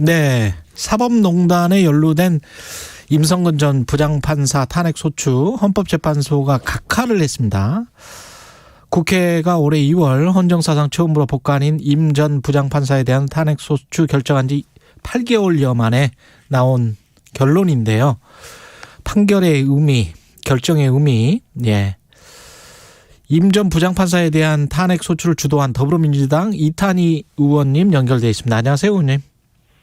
네, 사법농단에 연루된 임성근 전 부장판사 탄핵소추 헌법재판소가 각하를 했습니다. 국회가 올해 2월 헌정사상 처음으로 복관인 임 전 부장판사에 대한 탄핵소추 결정한 지 8개월여 만에 나온 결론인데요. 판결의 의미, 결정의 의미, 예. 임 전 부장판사에 대한 탄핵소추를 주도한 더불어민주당 이탄희 의원님 연결되어 있습니다. 안녕하세요, 의원님.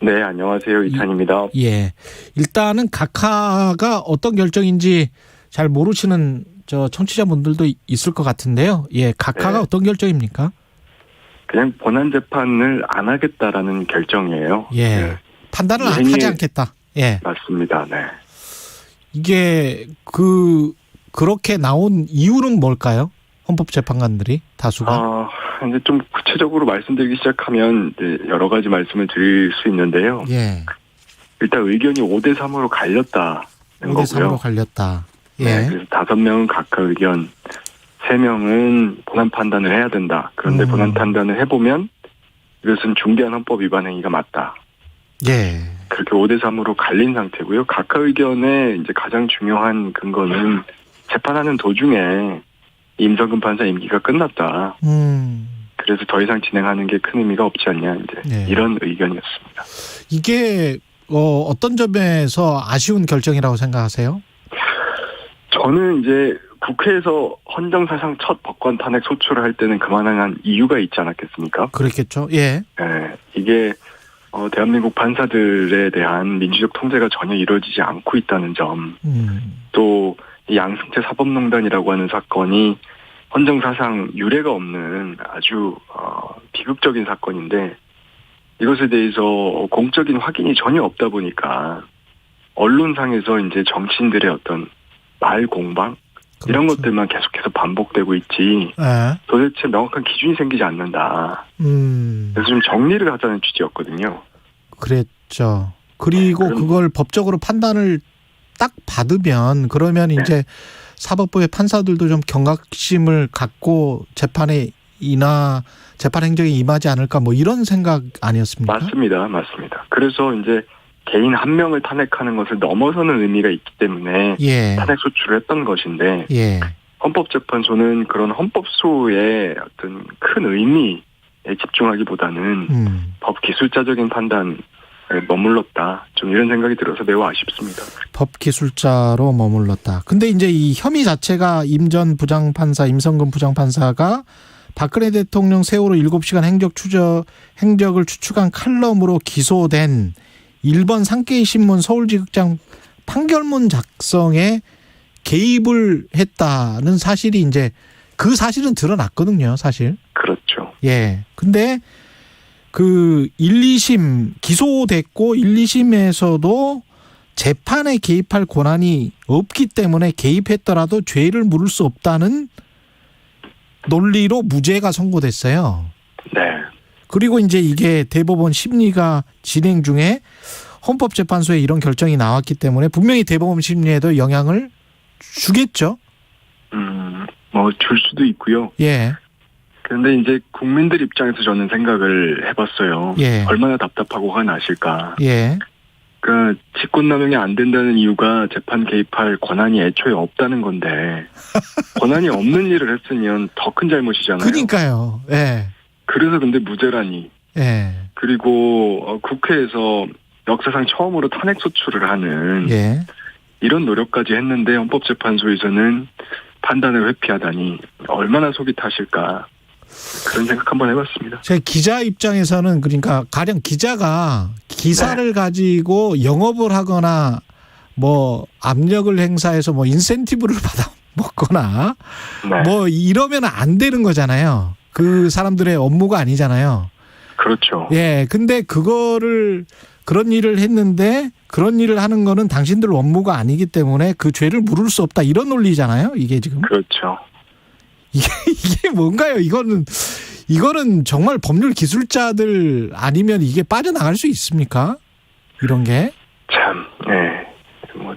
네, 안녕하세요. 이탄입니다. 예. 일단은 각하가 어떤 결정인지 잘 모르시는 청취자분들도 있을 것 같은데요. 예, 각하가 네. 어떤 결정입니까? 그냥 본안 재판을 안 하겠다라는 결정이에요. 예. 네. 판단을 하지 않겠다. 예. 맞습니다. 네. 이게 그렇게 나온 이유는 뭘까요? 헌법재판관들이 다수가. 이제 좀 구체적으로 말씀드리기 시작하면 이제 여러 가지 말씀을 드릴 수 있는데요. 예. 일단 의견이 5대 3으로 갈렸다는 5대 3으로 갈렸다. 예. 네, 그래서 5명은 각하 의견, 3명은 본안 판단을 해야 된다. 그런데 본안 판단을 해보면 이것은 중대한 헌법 위반 행위가 맞다. 예. 그렇게 5대 3으로 갈린 상태고요. 각하 의견의 이제 가장 중요한 근거는 재판하는 도중에 임성근 판사 임기가 끝났다. 그래서 더 이상 진행하는 게 큰 의미가 없지 않냐, 이제 네. 이런 의견이었습니다. 이게 어떤 점에서 아쉬운 결정이라고 생각하세요? 저는 이제 국회에서 헌정사상 첫 법관 탄핵 소추를 할 때는 그만한 이유가 있지 않았겠습니까? 그렇겠죠. 예. 네, 이게 대한민국 판사들에 대한 민주적 통제가 전혀 이루어지지 않고 있다는 점, 또 이 양승태 사법농단이라고 하는 사건이 헌정사상 유례가 없는 아주 비극적인 사건인데 이것에 대해서 공적인 확인이 전혀 없다 보니까 언론상에서 이제 정치인들의 어떤 말 공방 이런 그렇죠. 것들만 계속해서 반복되고 있지 예. 도대체 명확한 기준이 생기지 않는다. 그래서 좀 정리를 하자는 취지였거든요. 그랬죠. 그리고 그걸 법적으로 판단을 딱 받으면 그러면 이제 사법부의 판사들도 좀 경각심을 갖고 재판 행정에 임하지 않을까 뭐 이런 생각 아니었습니까? 맞습니다. 그래서 이제 개인 한 명을 탄핵하는 것을 넘어서는 의미가 있기 때문에 예. 탄핵 소추를 했던 것인데 예. 헌법재판소는 그런 헌법소의 어떤 큰 의미에 집중하기보다는 법 기술자적인 판단에 머물렀다. 좀 이런 생각이 들어서 매우 아쉽습니다. 법 기술자로 머물렀다. 근데 이제 이 혐의 자체가 임 전 부장판사, 임성근 부장판사가 박근혜 대통령 세월호 7시간 행적을 추측한 칼럼으로 기소된 일본 산케이 신문 서울지극장 판결문 작성에 개입을 했다는 사실이 이제 그 사실은 드러났거든요, 사실. 그렇죠. 예. 근데 그 1, 2심 기소됐고 1, 2심에서도 재판에 개입할 권한이 없기 때문에 개입했더라도 죄를 물을 수 없다는 논리로 무죄가 선고됐어요. 네. 그리고 이제 이게 대법원 심리가 진행 중에 헌법재판소에 이런 결정이 나왔기 때문에 분명히 대법원 심리에도 영향을 주겠죠. 줄 수도 있고요. 예. 그런데 이제 국민들 입장에서 저는 생각을 해봤어요. 예. 얼마나 답답하고 화가 나실까. 예. 그러니까 직권남용이 안 된다는 이유가 재판 개입할 권한이 애초에 없다는 건데 권한이 없는 일을 했으면 더 큰 잘못이잖아요. 그러니까요. 예. 그래서 근데 무죄라니. 예. 그리고 국회에서 역사상 처음으로 탄핵 소추를 하는 예. 이런 노력까지 했는데 헌법재판소에서는 판단을 회피하다니 얼마나 속이 타실까. 그런 생각 한번 해봤습니다. 제 기자 입장에서는 그러니까 가령 기자가 기사를 가지고 영업을 하거나 뭐 압력을 행사해서 뭐 인센티브를 받아 먹거나 뭐 이러면 안 되는 거잖아요. 그 사람들의 업무가 아니잖아요. 그렇죠. 예. 근데 그런 일을 했는데 그런 일을 하는 거는 당신들 업무가 아니기 때문에 그 죄를 물을 수 없다. 이런 논리잖아요. 이게 지금. 그렇죠. 이게 뭔가요? 이거는 정말 법률 기술자들 아니면 이게 빠져나갈 수 있습니까? 이런 게? 참, 네.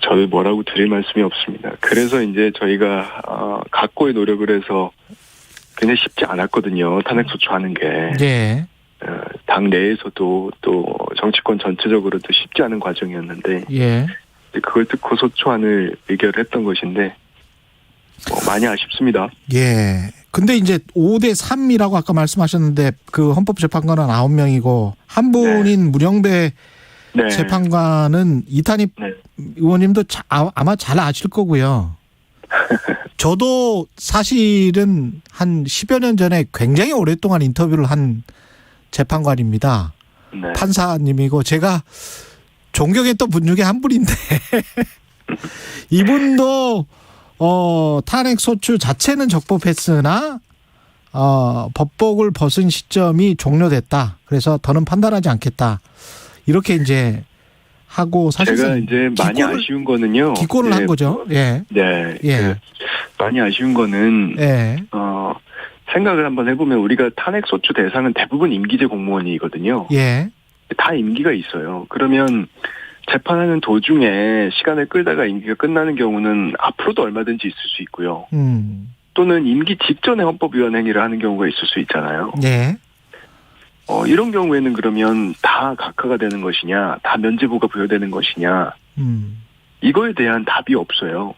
저도 뭐라고 드릴 말씀이 없습니다. 그래서 이제 저희가, 각고의 노력을 해서 굉장히 쉽지 않았거든요. 탄핵소추하는 게. 예. 당 내에서도 또 정치권 전체적으로도 쉽지 않은 과정이었는데 예. 그걸 듣고 소추안을 의결했던 것인데 많이 아쉽습니다. 예. 근데 이제 5대3이라고 아까 말씀하셨는데 그 헌법재판관은 9명이고 한 분인 문영배 네. 재판관은 이탄희 네. 의원님도 아마 잘 아실 거고요. 저도 사실은 한 10여 년 전에 굉장히 오랫동안 인터뷰를 한 재판관입니다. 네. 판사님이고 제가 존경했던 분 중에 한 분인데 이분도 탄핵 소추 자체는 적법했으나 법복을 벗은 시점이 종료됐다. 그래서 더는 판단하지 않겠다. 이렇게 이제 하고 사실 제가 이제 많이 아쉬운 거는요. 기권을 한 거죠. 예. 네. 예. 많이 아쉬운 거는 예. 생각을 한번 해보면 우리가 탄핵 소추 대상은 대부분 임기제 공무원이거든요. 예. 다 임기가 있어요. 그러면 재판하는 도중에 시간을 끌다가 임기가 끝나는 경우는 앞으로도 얼마든지 있을 수 있고요. 또는 임기 직전에 헌법위반 행위를 하는 경우가 있을 수 있잖아요. 예. 이런 경우에는 그러면 다 각하가 되는 것이냐, 다 면제부가 부여되는 것이냐, 이거에 대한 답이 없어요.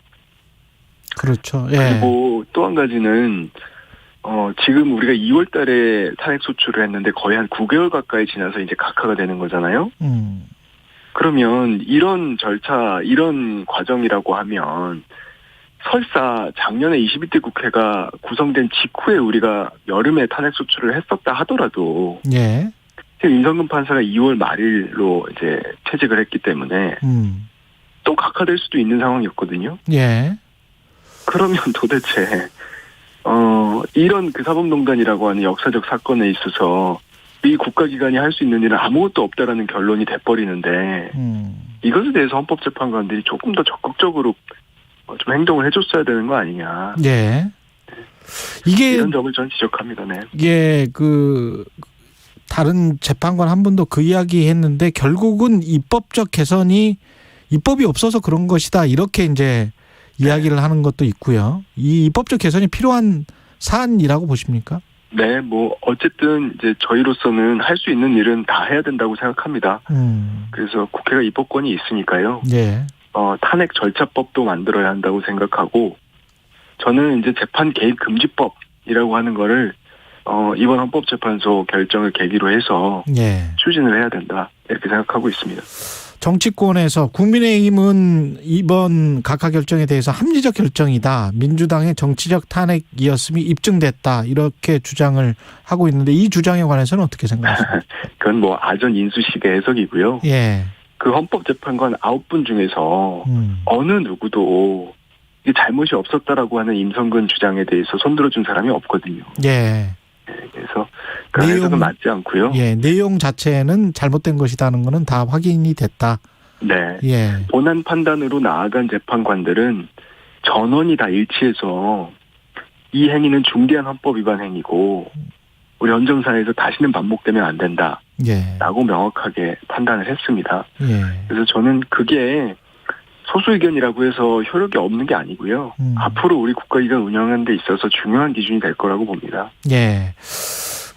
그렇죠. 예. 그리고 또 한 가지는 지금 우리가 2월 달에 탄핵 소추를 했는데 거의 한 9개월 가까이 지나서 이제 각하가 되는 거잖아요. 그러면 이런 절차, 이런 과정이라고 하면 설사 작년에 22대 국회가 구성된 직후에 우리가 여름에 탄핵 소추를 했었다 하더라도 예. 윤석근 판사가 2월 말일로 이제 퇴직을 했기 때문에 또 각하될 수도 있는 상황이었거든요. 예. 그러면 도대체 이런 그 사법농단이라고 하는 역사적 사건에 있어서 이 국가기관이 할 수 있는 일은 아무것도 없다라는 결론이 돼버리는데 이것에 대해서 헌법재판관들이 조금 더 적극적으로 좀 행동을 해줬어야 되는 거 아니냐. 예. 이게 이런 점을 전 지적합니다. 네. 이게 다른 재판관 한 분도 그 이야기 했는데 결국은 입법적 개선이 입법이 없어서 그런 것이다. 이렇게 이제 이야기를 하는 것도 있고요. 이 입법적 개선이 필요한 사안이라고 보십니까? 네, 어쨌든 이제 저희로서는 할 수 있는 일은 다 해야 된다고 생각합니다. 그래서 국회가 입법권이 있으니까요. 예. 탄핵 절차법도 만들어야 한다고 생각하고, 저는 이제 재판 개입 금지법이라고 하는 거를, 이번 헌법재판소 결정을 계기로 해서, 예. 추진을 해야 된다. 이렇게 생각하고 있습니다. 정치권에서 국민의힘은 이번 각하 결정에 대해서 합리적 결정이다. 민주당의 정치적 탄핵이었음이 입증됐다. 이렇게 주장을 하고 있는데 이 주장에 관해서는 어떻게 생각하십니까? 그건 아전 인수식의 해석이고요. 예. 그 헌법재판관 9분 중에서 어느 누구도 이게 잘못이 없었다라고 하는 임성근 주장에 대해서 손들어준 사람이 없거든요. 예. 그래서 그 해석은 맞지 않고요. 예, 내용 자체는 잘못된 것이라는 거는 다 확인이 됐다. 네. 예. 본안 판단으로 나아간 재판관들은 전원이 다 일치해서 이 행위는 중대한 헌법 위반 행위고 우리 헌정사에서 다시는 반복되면 안 된다. 예. 라고 명확하게 판단을 했습니다. 예. 그래서 저는 그게 소수 의견이라고 해서 효력이 없는 게 아니고요. 앞으로 우리 국가기관 운영하는 데 있어서 중요한 기준이 될 거라고 봅니다. 예.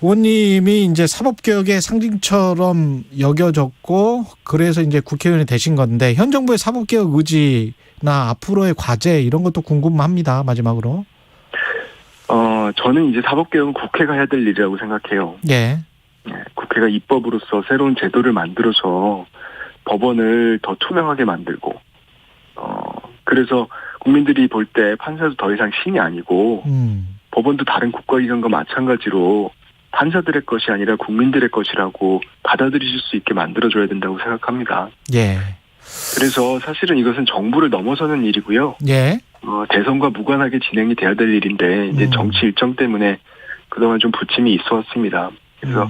의원님이 이제 사법개혁의 상징처럼 여겨졌고, 그래서 이제 국회의원이 되신 건데, 현 정부의 사법개혁 의지나 앞으로의 과제, 이런 것도 궁금합니다. 마지막으로. 저는 이제 사법개혁은 국회가 해야 될 일이라고 생각해요. 예. 국회가 입법으로서 새로운 제도를 만들어서 법원을 더 투명하게 만들고, 그래서 국민들이 볼 때 판사도 더 이상 신이 아니고 법원도 다른 국가기관과 마찬가지로 판사들의 것이 아니라 국민들의 것이라고 받아들이실 수 있게 만들어줘야 된다고 생각합니다. 예. 그래서 사실은 이것은 정부를 넘어서는 일이고요. 예. 대선과 무관하게 진행이 돼야 될 일인데 이제 정치 일정 때문에 그동안 좀 부침이 있었습니다. 그래서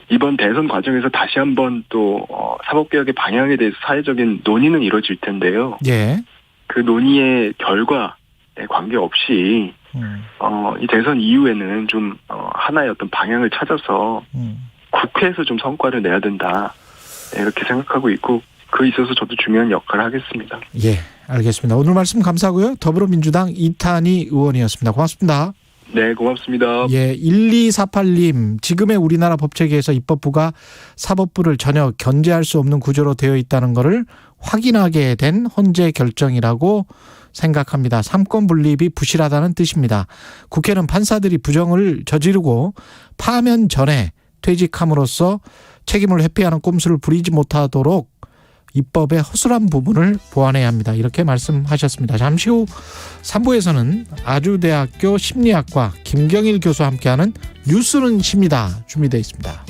이번 대선 과정에서 다시 한번 또 사법개혁의 방향에 대해서 사회적인 논의는 이루어질 텐데요. 예. 그 논의의 결과에 관계없이 이 대선 이후에는 좀 하나의 어떤 방향을 찾아서 국회에서 좀 성과를 내야 된다. 이렇게 생각하고 있고 그에 있어서 저도 중요한 역할을 하겠습니다. 예, 알겠습니다. 오늘 말씀 감사하고요. 더불어민주당 이탄희 의원이었습니다. 고맙습니다. 네, 고맙습니다. 예, 1248님, 지금의 우리나라 법체계에서 입법부가 사법부를 전혀 견제할 수 없는 구조로 되어 있다는 것을 확인하게 된 헌재 결정이라고 생각합니다. 삼권 분립이 부실하다는 뜻입니다. 국회는 판사들이 부정을 저지르고 파면 전에 퇴직함으로써 책임을 회피하는 꼼수를 부리지 못하도록 입법의 허술한 부분을 보완해야 합니다. 이렇게 말씀하셨습니다. 잠시 후 3부에서는 아주대학교 심리학과 김경일 교수와 함께하는 뉴스는 쉽니다. 준비되어 있습니다.